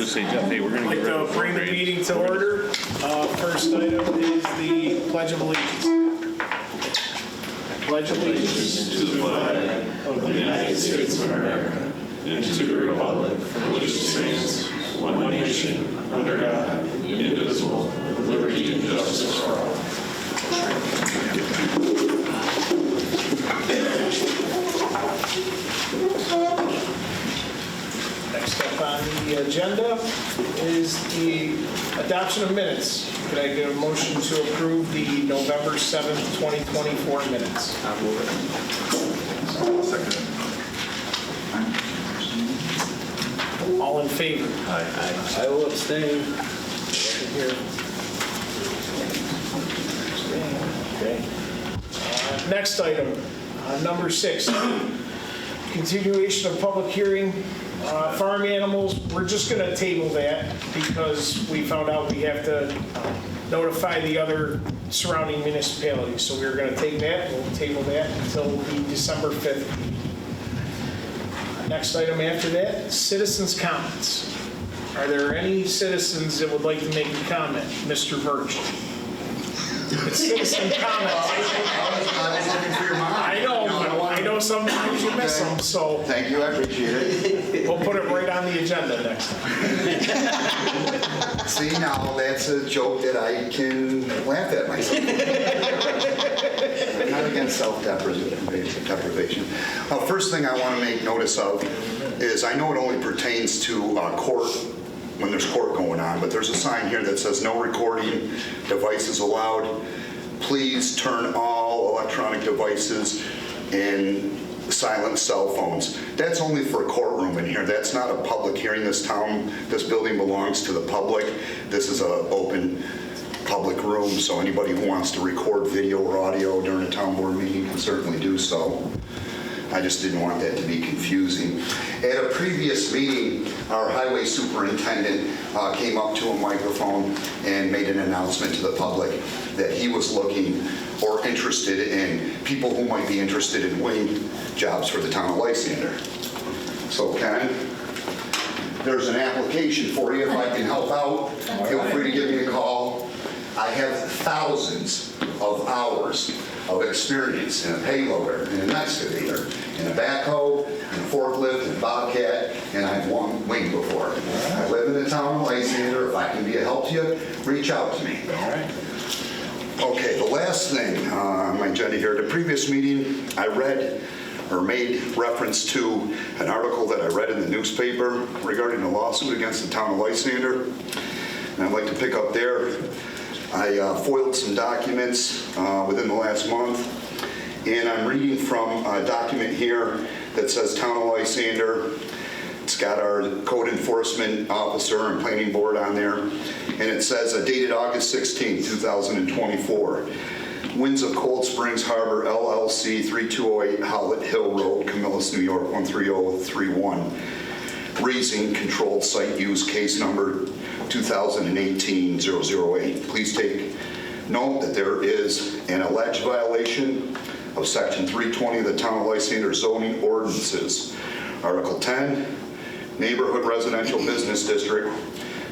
just say, Jeff, hey, we're going to get rid of bring the meeting to order. First item is the Pledge of Allegiance. Pledge allegiance to the flag of the United States of America and to the republic for which it stands, one nation, under God, indivisible, with liberty and justice for all. Next up on the agenda is the adoption of minutes. Could I get a motion to approve the November 7th, 2024 minutes? I'll move it. Second. All in favor? Aye. I will abstain. Here. Okay. Next item, number 6, continuation of public hearing. Farm animals, we're just going to table that because we found out we have to notify the other surrounding municipalities. So we're going to take that, we'll table that until the December 5th meeting. Next item after that, citizens' comments. Are there any citizens that would like to make a comment? Mr. Birch. It's citizen comments. I was looking for your mom. I know sometimes you miss them, so Thank you, I appreciate it. we'll put it right on the agenda next time. See, now that's a joke that I can laugh at myself. I'm not against self-deprivation. First thing I want to make notice of is I know it only pertains to court, when there's court going on, but there's a sign here that says no recording devices allowed. Please turn all electronic devices and silent cell phones. That's only for a courtroom in here. That's not a public hearing. This building belongs to the public. This is an open public room, so anybody who wants to record video or audio during a town board meeting can certainly do so. I just didn't want that to be confusing. At a previous meeting, our highway superintendent came up to a microphone and made an announcement to the public that he was looking or interested in people who might be interested in wing jobs for the town of Lysander. So Ken, there's an application for you. If I can help out, feel free to give me a call. I have thousands of hours of experience in a payloader, in an excavator, in a backhoe, in a forklift, in a bobcat, and I've winged before. I live in the town of Lysander. If I can be a help to you, reach out to me. All right. Okay, the last thing on my agenda here, at a previous meeting, I read or made reference to an article that I read in the newspaper regarding a lawsuit against the town of Lysander. And I'd like to pick up there. I foiled some documents within the last month, and I'm reading from a document here that says Town of Lysander. It's got our code enforcement officer and planning board on there, and it says dated August 16, 2024. Winds of Cold Springs Harbor, LLC, 3208 Howlett Hill Road, Camillus, New York, 13031. Raising controlled site use case number 2018-008. Please take note that there is an alleged violation of Section 320 of the Town of Lysander zoning ordinances. Article 10, Neighborhood Residential Business District,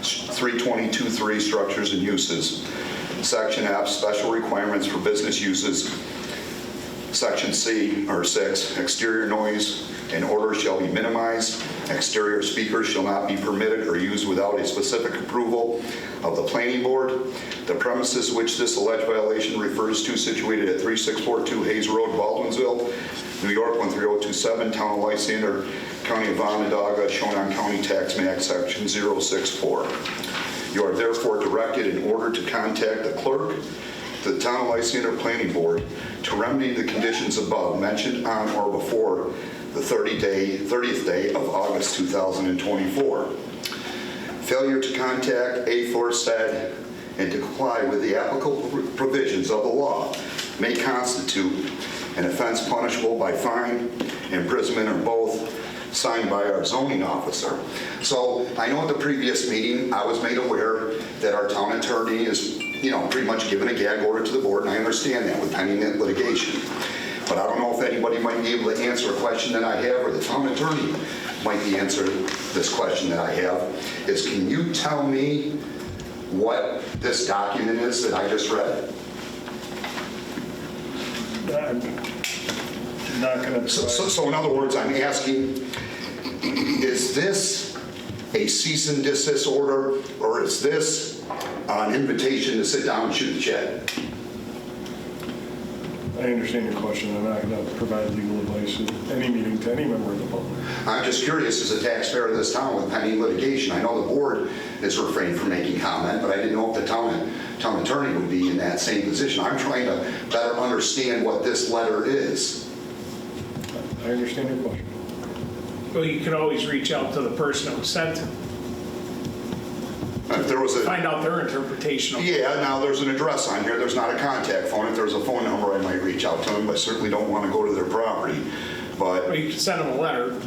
320.23 Structures and Uses. Section F, Special Requirements for Business Uses. Section C, or 6, Exterior noise and odor shall be minimized. Exterior speakers shall not be permitted or used without a specific approval of the planning board. The premises which this alleged violation refers to situated at 3642 Hayes Road, Baldwinsville, New York, 13027, Town of Lysander, County of Onondaga, Shonan County Tax Map, Section 064. You are therefore directed in order to contact the clerk, the Town of Lysander Planning Board, to remedy the conditions above mentioned on or before the 30th day of August 2024. Failure to contact aforesaid and to comply with the applicable provisions of the law may constitute an offense punishable by fine, imprisonment, or both, signed by our zoning officer. So I know at the previous meeting, I was made aware that our town attorney is, pretty much giving a gag order to the board, and I understand that with pending litigation. But I don't know if anybody might be able to answer a question that I have, or the town attorney might be answer this question that I have, is can you tell me what this document is that I just read? I'm not going to. So in other words, I'm asking, is this a cease and desist order, or is this an invitation to sit down and shoot the shed? I understand your question. I'm not going to provide legal advice at any meeting to any member of the public. I'm just curious, as a taxpayer of this town with pending litigation, I know the board is refrained from making comment, but I didn't know if the town attorney would be in that same position. I'm trying to better understand what this letter is. I understand your question. Well, you can always reach out to the person that was sent it, If there was a, find out their interpretation of it. yeah, now there's an address on here, there's not a contact phone. If there's a phone number, I might reach out to them, but I certainly don't want to go to their property. Or But, you can send them a letter.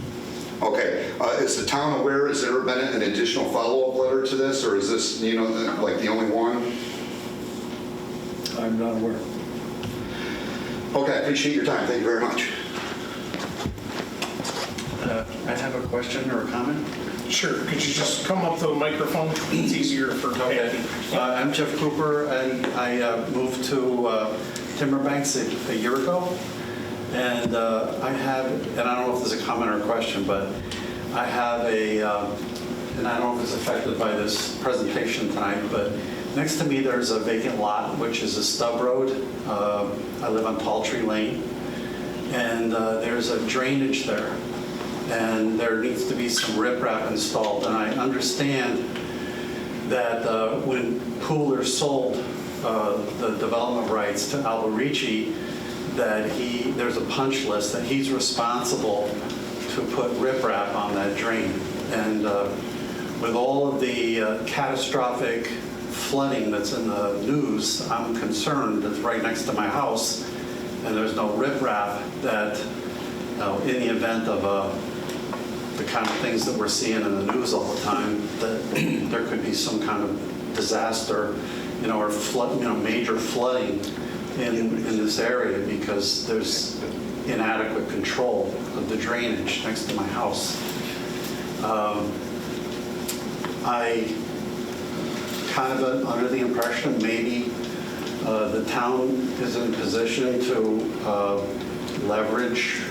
okay, is the town aware, has there been an additional follow-up letter to this, or is this, like the only one? I'm not aware. Okay, I appreciate your time, thank you very much. I have a question or a comment. Sure, could you just come up to the microphone? It's easier for Okay. I'm Jeff Cooper, and I moved to Timberbanks a year ago. And I have, and I don't know if there's a comment or a question, but I have and I don't know if it's affected by this presentation tonight, but next to me there's a vacant lot, which is a stub road. I live on Tall Tree Lane, and there's a drainage there. And there needs to be some riprap installed. And I understand that when Pooler sold the development rights to Alberici, that there's a punch list that he's responsible to put riprap on that drain. And with all of the catastrophic flooding that's in the news, I'm concerned that's right next to my house, and there's no riprap that, in the event of the kind of things that we're seeing in the news all the time, that there could be some kind of disaster, or flood, major flooding in this area because there's inadequate control of the drainage next to my house. I kind of under the impression maybe the town is in position to leverage,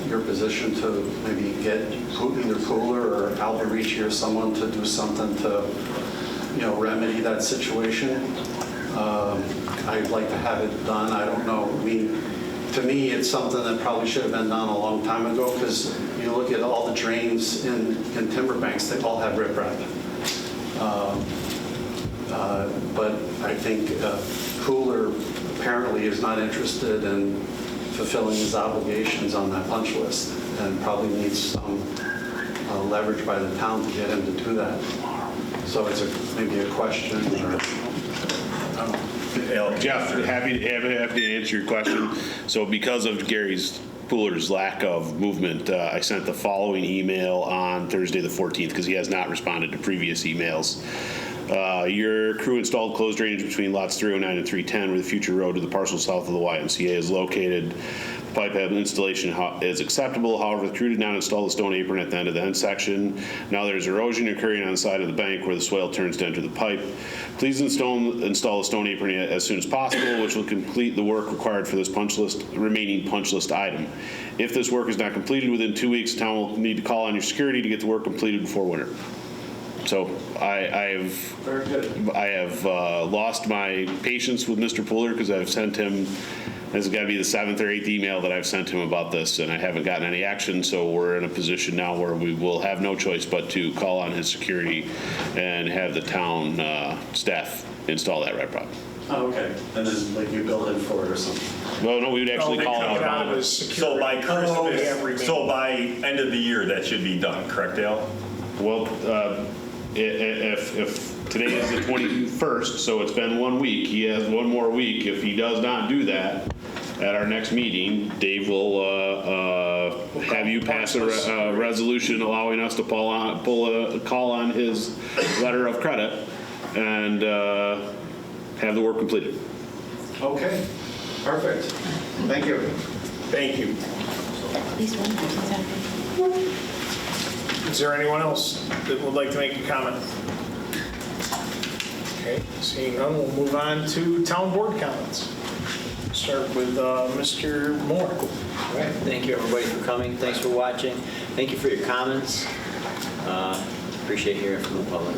your position to maybe get either Pooler or Alberici or someone to do something to, remedy that situation. I'd like to have it done. I don't know. I mean, to me, it's something that probably should have been done a long time ago because you look at all the drains in Timberbanks, they all have riprap. But I think Pooler apparently is not interested in fulfilling his obligations on that punch list and probably needs some leverage by the town to get him to do that. So it's maybe a question or, I don't know. Jeff, happy to answer your question. So because of Pooler's lack of movement, I sent the following email on Thursday the 14th because he has not responded to previous emails. Your crew installed closed drainage between lots 309 and 310 where the future road to the parcel south of the YMCA is located. Pipe installation is acceptable. However, the crew did not install the stone apron at the end of the end section. Now there's erosion occurring on the side of the bank where the swale turns to enter the pipe. Please install the stone apron as soon as possible, which will complete the work required for this remaining punch list item. If this work is not completed within 2 weeks, the town will need to call on your security to get the work completed before winter. So I have lost my patience with Mr. Pooler because I've sent him. This has got to be the 7th or 8th email that I've sent him about this, and I haven't gotten any action. So we're in a position now where we will have no choice but to call on his security and have the town staff install that riprap. Oh, okay. And then like you bill him for it or something. Well, no, we would actually call Out out. of his So security. so by end of the year, that should be done, correct, Dale? Well, if today is the 21st, so it's been 1 week, he has one more week. If he does not do that, at our next meeting, Dave will have you pass a resolution allowing us to call on his letter of credit and have the work completed. Okay, perfect. Thank you. Thank you. At least one person's happy. Is there anyone else that would like to make a comment? Okay, seeing none, we'll move on to town board comments. Start with Mr. Moore. All right, thank you everybody for coming. Thanks for watching. Thank you for your comments. Appreciate hearing from the public.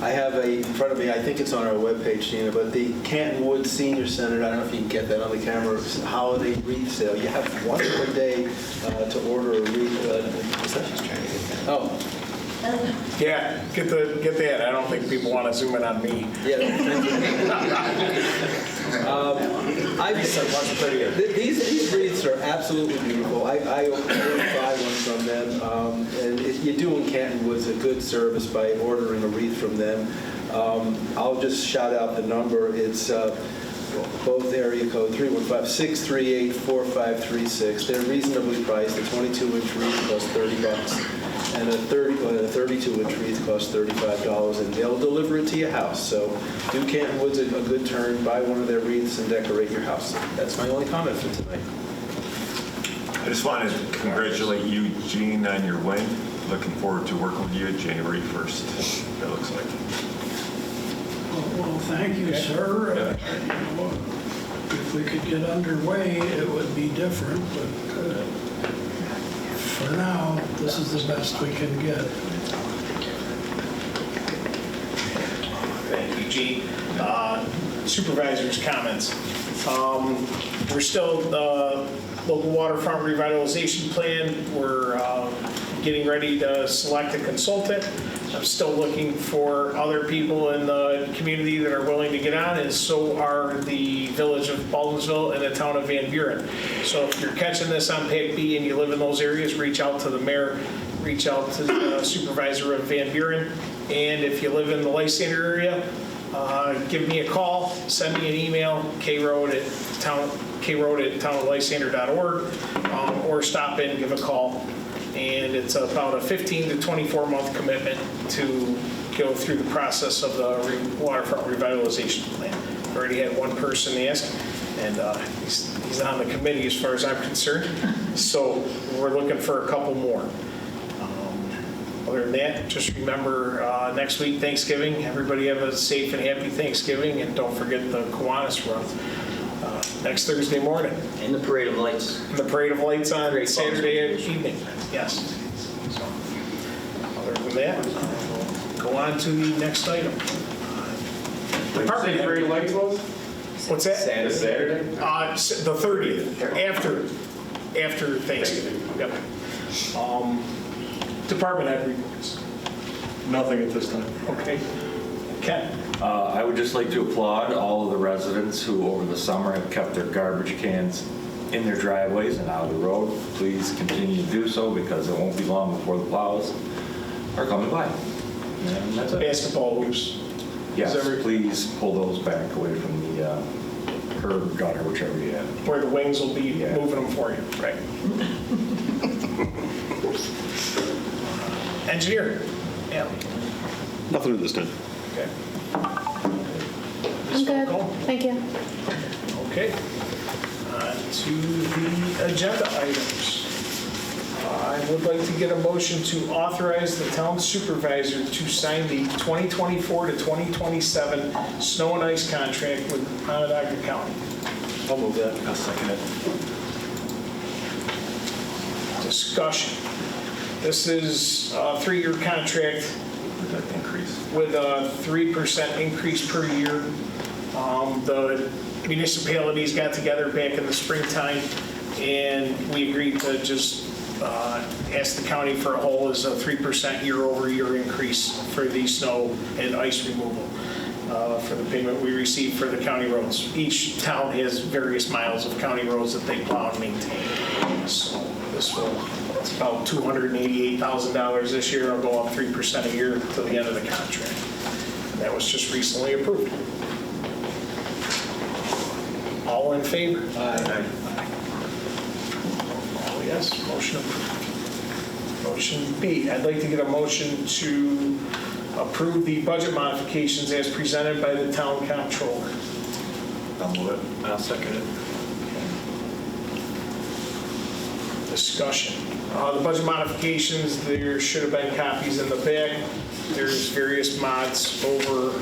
I have in front of me, I think it's on our webpage, Gina, but the Canton Woods Senior Center, I don't know if you can get that on the camera, holiday wreath sale. You have one more day to order a wreath. Oh, Yeah, get that. I don't think people want to zoom in on me. yeah. These wreaths are absolutely beautiful. I always buy one from them. And you do in Canton Woods a good service by ordering a wreath from them. I'll just shout out the number. It's both area code 315-638-4536. They're reasonably priced. A 22-inch wreath costs $30. And a 32-inch wreath costs $35, and they'll deliver it to your house. So do Canton Woods a good turn, buy one of their wreaths and decorate your house. That's my only comment for tonight. I just want to congratulate you, Gene, on your win. Looking forward to working with you January 1st, it looks like. Well, thank you, sir. You know, if we could get underway, it would be different, but for now, this is the best we can get. Thank you, Gene. Supervisors' comments. We're still the local waterfront revitalization plan. We're getting ready to select a consultant. I'm still looking for other people in the community that are willing to get on, and so are the village of Baldwinsville and the town of Van Buren. So if you're catching this on PAC-B and you live in those areas, reach out to the mayor, reach out to the supervisor of Van Buren. And if you live in the Lysander area, give me a call, send me an email, kroad@townoflysander.org, or stop in, give a call. And it's about a 15 to 24 month commitment to go through the process of the waterfront revitalization plan. I already had one person ask, and he's on the committee as far as I'm concerned. So we're looking for a couple more. Other than that, just remember next week, Thanksgiving. Everybody have a safe and happy Thanksgiving, and don't forget the Kiwanis Run next Thursday morning. And the Parade of Lights. And the Parade of Lights on Great Saturday fun. evening. Yes. So, other than that, we'll go on to the next item. Department Parade of Lights was? What's that? Saturday? The 30th, after Thanksgiving. Yep. Department head reports. Nothing at this time. Okay. Ken? I would just like to applaud all of the residents who over the summer have kept their garbage cans in their driveways and out of the road. Please continue to do so because it won't be long before the plows are coming by. And that's it. Basketball hoops. Yes, please pull those back away from the curb, gutter, whichever you have. Where the wings will be moving them for you. Right. Engineer? Yeah. Nothing at this time. Okay. I'm good, thank you. Okay. To the agenda items. I would like to get a motion to authorize the town supervisor to sign the 2024 to 2027 snow and ice contract with Onondaga County. I'll move that. I'll second it. Discussion. This is a 3-year contract with a 3% increase per year. The municipalities got together back in the springtime, and we agreed to just ask the county for a whole as a 3% year-over-year increase for the snow and ice removal for the payment we receive for the county roads. Each town has various miles of county roads that they plow and maintain. So this will, it's about $288,000 this year. It'll go up 3% a year to the end of the contract. And that was just recently approved. All in favor? Aye. Oh, yes, motion approved. Motion B, I'd like to get a motion to approve the budget modifications as presented by the town comptroller. I'll move it. I'll second it. Discussion. The budget modifications, there should have been copies in the back. There's various mods over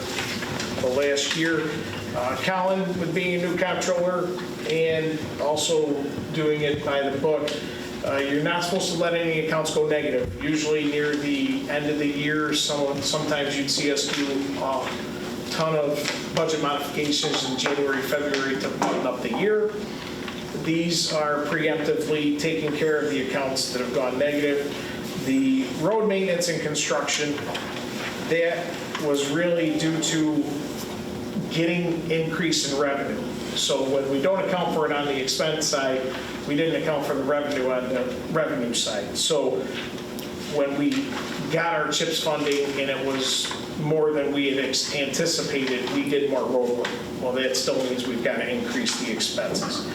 the last year. Colin, with being a new comptroller and also doing it by the book, you're not supposed to let any accounts go negative. Usually near the end of the year, sometimes you'd see us do a ton of budget modifications in January, February to button up the year. These are preemptively taking care of the accounts that have gone negative. The road maintenance and construction, that was really due to getting increase in revenue. So when we don't account for it on the expense side, we didn't account for the revenue on the revenue side. So when we got our CHIPS funding and it was more than we had anticipated, we did more road work. Well, that still means we've got to increase the expenses.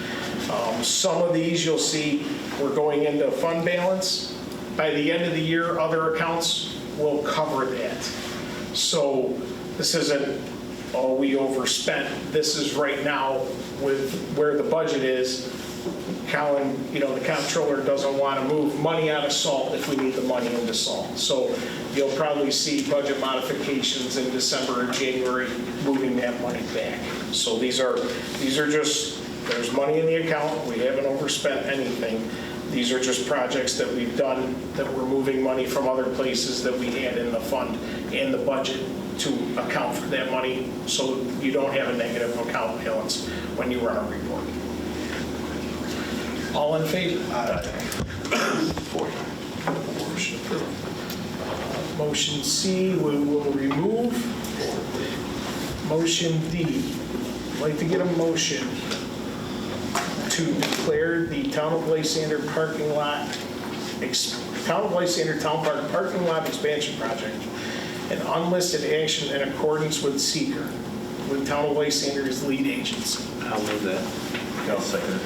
Some of these you'll see we're going into fund balance. By the end of the year, other accounts will cover that. So this isn't, oh, we overspent. This is right now with where the budget is. Colin, the comptroller doesn't want to move money out of salt if we need the money into salt. So you'll probably see budget modifications in December and January moving that money back. So these are just, there's money in the account. We haven't overspent anything. These are just projects that we've done that we're moving money from other places that we had in the fund and the budget to account for that money so you don't have a negative account balance when you run a report. All in favor? Motion approved. Motion C, we will remove. Motion D, I'd like to get a motion to declare the Town of Lysander parking lot, Town of Lysander Town Park parking lot expansion project an unlisted action in accordance with seeker, with Town of Lysander as lead agency. I'll move that. I'll second it.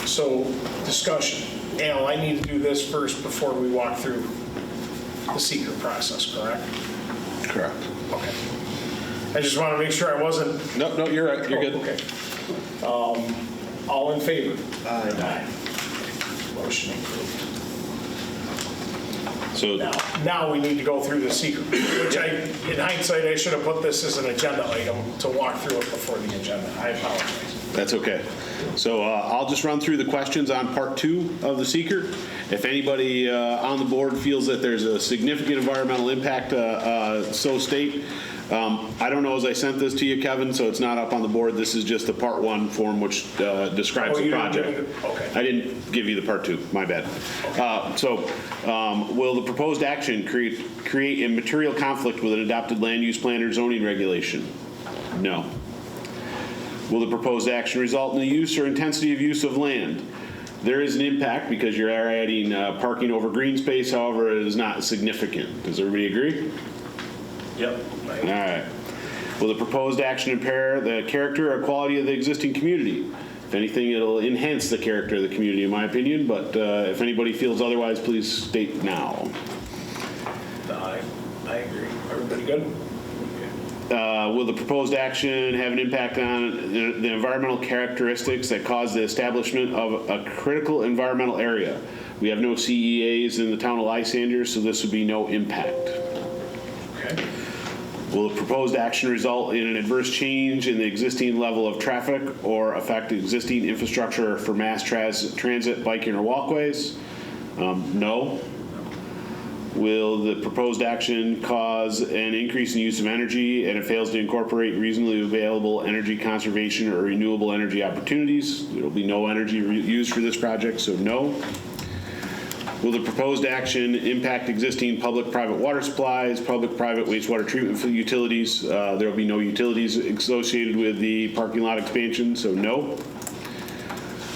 So, discussion. Al, I need to do this first before we walk through the seeker process, correct? Correct. Okay. I just want to make sure I wasn't... No, you're right. You're good. Okay. All in favor? Aye. Motion approved. So Now we need to go through the secret, which in hindsight, I should have put this as an agenda item to walk through it before the agenda. I apologize. that's okay. So I'll just run through the questions on part 2 of the seeker. If anybody on the board feels that there's a significant environmental impact, so state. I don't know as I sent this to you, Kevin, so it's not up on the board. This is just the part 1 form which describes the project. Okay. I didn't give you the part 2, my bad. Will the proposed action create a material conflict with an adopted land use plan or zoning regulation? No. Will the proposed action result in the use or intensity of use of land? There is an impact because you're adding parking over green space, however, it is not significant. Does everybody agree? Yep. All right. Will the proposed action impair the character or quality of the existing community? If anything, it'll enhance the character of the community, in my opinion, but if anybody feels otherwise, please state now. I agree. Everybody good? Will the proposed action have an impact on the environmental characteristics that cause the establishment of a critical environmental area? We have no CEAs in the town of Lysander, so this would be no impact. Okay. Will the proposed action result in an adverse change in the existing level of traffic or affect existing infrastructure for mass transit, biking, or walkways? No. Will the proposed action cause an increase in use of energy and it fails to incorporate reasonably available energy conservation or renewable energy opportunities? There will be no energy used for this project, so no. Will the proposed action impact existing public-private water supplies, public-private wastewater treatment utilities? There will be no utilities associated with the parking lot expansion, so no.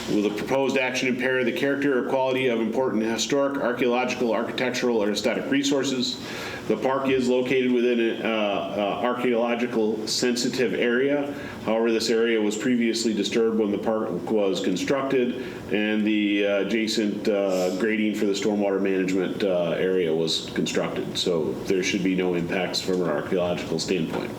Will the proposed action impair the character or quality of important historic, archaeological, architectural, or aesthetic resources? The park is located within an archaeological sensitive area. However, this area was previously disturbed when the park was constructed and the adjacent grading for the stormwater management area was constructed. So there should be no impacts from an archaeological standpoint.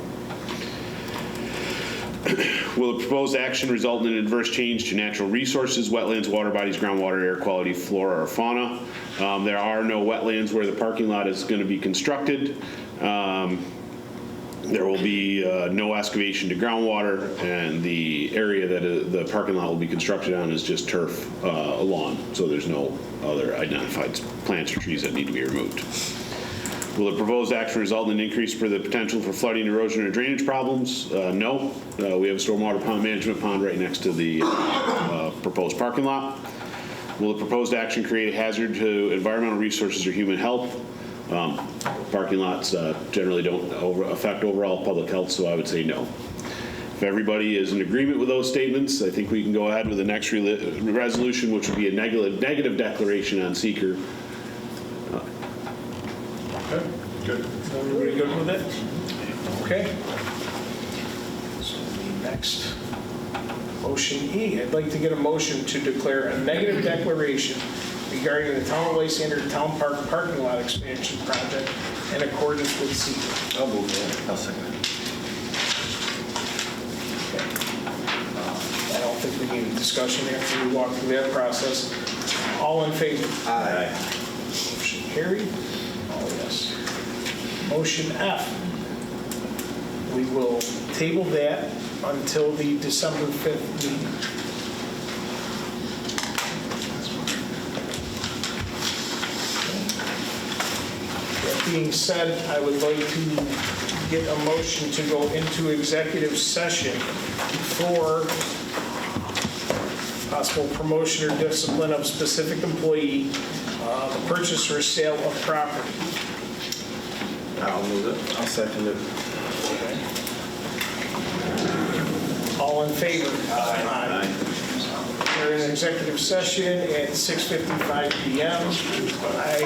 Will the proposed action result in an adverse change to natural resources, wetlands, water bodies, groundwater, air quality, flora, or fauna? There are no wetlands where the parking lot is going to be constructed. There will be no excavation to groundwater, and the area that the parking lot will be constructed on is just turf lawn, so there's no other identified plants or trees that need to be removed. Will the proposed action result in an increase for the potential for flooding, erosion, or drainage problems? No. We have a stormwater pond management pond right next to the proposed parking lot. Will the proposed action create a hazard to environmental resources or human health? Parking lots generally don't affect overall public health, so I would say no. If everybody is in agreement with those statements, I think we can go ahead with the next resolution, which would be a negative declaration on seeker. Okay, good. Is everybody good with it? Okay. So the next, motion E. I'd like to get a motion to declare a negative declaration regarding the Town of Lysander Town Park parking lot expansion project in accordance with seeker. I'll move that. I'll second it. I don't think we need a discussion after we walk through that process. All in favor? Aye. Motion carried. Oh, yes. Motion F. We will table that until the December 5th meeting. That being said, I would like to get a motion to go into executive session for possible promotion or discipline of specific employee, the purchase or sale of property. I'll move it. I'll second it. All in favor? Aye. We're in executive session at 6:55 p.m. I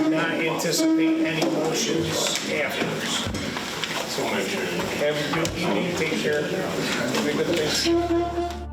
do not anticipate any motions afterwards. So have a good evening. Take care. Have a good day.